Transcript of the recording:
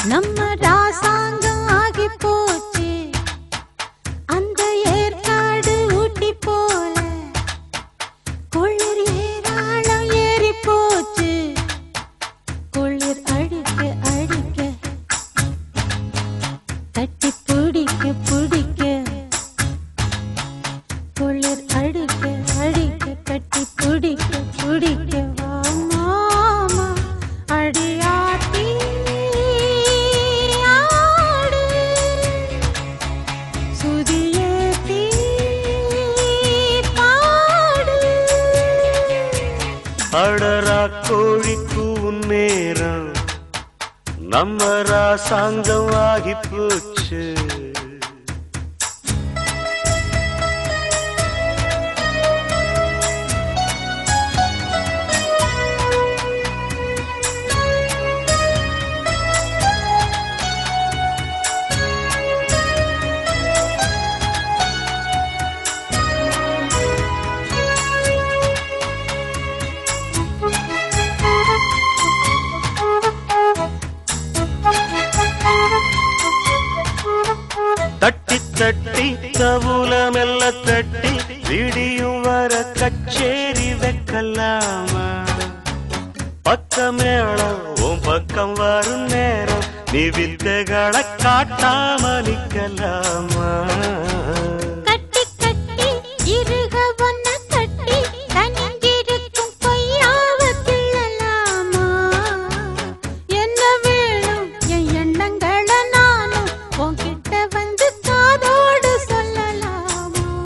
நம்ம ராசாங்கம் ஆகி போச்சு அந்த ஏற்காடு ஊட்டி போல குளிர் ஏராளம் ஏறி போச்சு குளிர் அடிக்க அடிக்க தட்டி பிடிக்க பிடிக்க குளிர் அடிக்க அடிக்க கட்டி பிடிக்க பிடிக்க மாமா அடியாத்தி அடரா கோழிக்கு நேரம் நம்ம ராசாங்கம் ஆகி போச்சு தட்டி தட்டி கவுல மெல்ல தட்டி விடியும் வர கச்சேரி வைக்கலாமா பக்கம் மேளம் உன் பக்கம் வரும் நேரம் நீ வித்தைகளை காட்டாம நிக்கலாமா